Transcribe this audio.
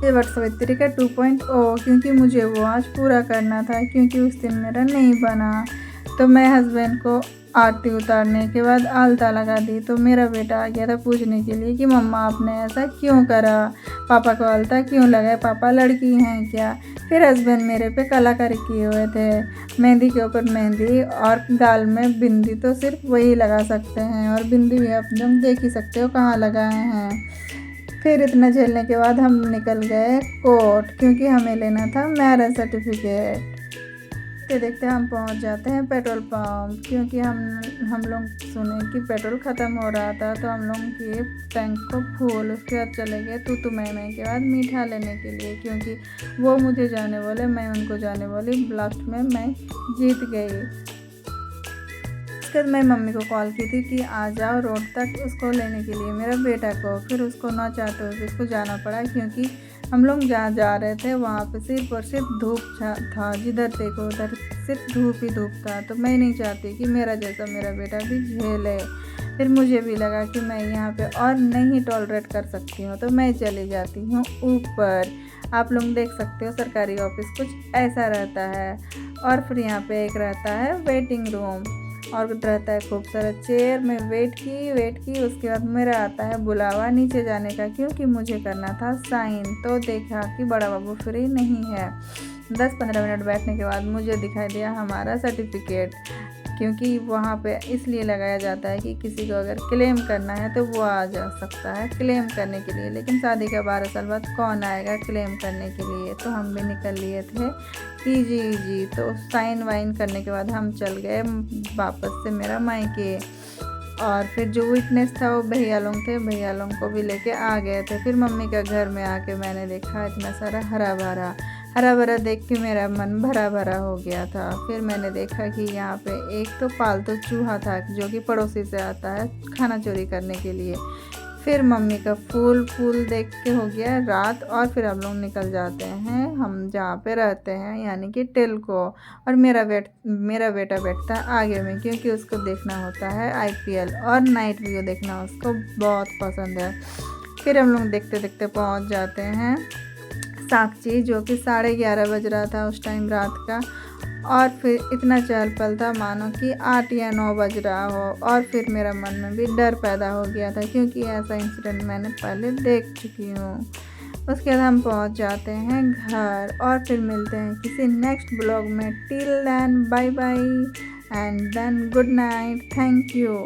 ये वट सावित्री का 2.0 क्योंकि मुझे वो आज पूरा करना था क्योंकि उस दिन मेरा नहीं बना। तो मैं हस्बैंड को आरती उतारने के बाद आलता लगा दी। तो मेरा बेटा आ गया था पूछने के लिए कि मम्मा आपने ऐसा क्यों करा, पापा को आलता क्यों लगाए, पापा लड़की हैं क्या। फिर हस्बैंड मेरे पे कलाकारी किए हुए थे, मेहंदी के ऊपर मेहंदी और गाल में बिंदी तो सिर्फ वही लगा सकते हैं, और बिंदी भी आप तुम देख ही सकते हो कहाँ लगाए हैं। फिर इतना झेलने के बाद हम निकल गए कोर्ट क्योंकि हमें लेना था मैरिज सर्टिफिकेट। देखते देखते हम पहुंच जाते हैं पेट्रोल पंप क्योंकि हम लोग सुने कि पेट्रोल ख़त्म हो रहा था। तो हम लोग किए टैंक को फुल। उसके बाद चले गए तू मैं के बाद मीठा लेने के लिए क्योंकि वो मुझे जाने बोले, मैं उनको जाने बोली। लास्ट में मैं जीत गई। उसके बाद मैं मम्मी को कॉल की थी कि आ जाओ रोड तक उसको लेने के लिए, मेरा बेटा को। फिर उसको ना चाहते हुए उसको जाना पड़ा क्योंकि हम लोग जहाँ जा रहे थे वहाँ पे सिर्फ और सिर्फ धूप था, जिधर देखो उधर सिर्फ धूप ही धूप था। तो मैं नहीं चाहती कि मेरा जैसा मेरा बेटा भी झेले। फिर मुझे भी लगा कि मैं यहाँ पे और नहीं टॉलरेट कर सकती हूँ, तो मैं चली जाती हूँ ऊपर। आप लोग देख सकते हो सरकारी ऑफिस कुछ ऐसा रहता है। और फिर यहाँ पे एक रहता है वेटिंग रूम और रहता है खूब सारा चेयर। मैं वेट की। उसके बाद मेरा आता है बुलावा नीचे जाने का क्योंकि मुझे करना था साइन। तो देखा कि बड़ा बाबू फ्री नहीं है। 10-15 मिनट बैठने के बाद मुझे दिखाई दिया हमारा सर्टिफिकेट, क्योंकि वहाँ पे इसलिए लगाया जाता है कि किसी को अगर क्लेम करना है तो वो आ जा सकता है क्लेम करने के लिए। लेकिन शादी के 12 साल बाद कौन आएगा क्लेम करने के लिए। तो हम भी निकल लिए थे जी। तो साइन वाइन करने के बाद हम चल गए वापस से मेरा मायके। और फिर जो विटनेस था वो भैया लोग थे, भैया लोग को भी लेके आ गए थे। फिर मम्मी का घर में आके मैंने देखा इतना सारा हरा भरा देख के मेरा मन भरा भरा हो गया था। फिर मैंने देखा कि यहाँ पे एक तो पालतू चूहा था जो कि पड़ोसी से आता है खाना चोरी करने के लिए। फिर मम्मी का फूल देख के हो गया रात। और फिर हम लोग निकल जाते हैं हम जहाँ पे रहते हैं यानी कि टिल्को। और मेरा बेटा बैठता है आगे में क्योंकि उसको देखना होता है IPL और नाइट व्यू देखना उसको बहुत पसंद है। फिर हम लोग देखते देखते पहुँच जाते हैं साक्षी, जो कि 11:30 बज रहा था उस टाइम रात का। और फिर इतना चहल पहल था मानो कि 8 या 9 बज रहा हो। और फिर मेरा मन में भी डर पैदा हो गया था क्योंकि ऐसा इंसिडेंट मैंने पहले देख चुकी हूँ। उसके बाद हम पहुँच जाते हैं घर और फिर मिलते हैं किसी नेक्स्ट ब्लॉग में। Till then bye bye and then good night, thank you.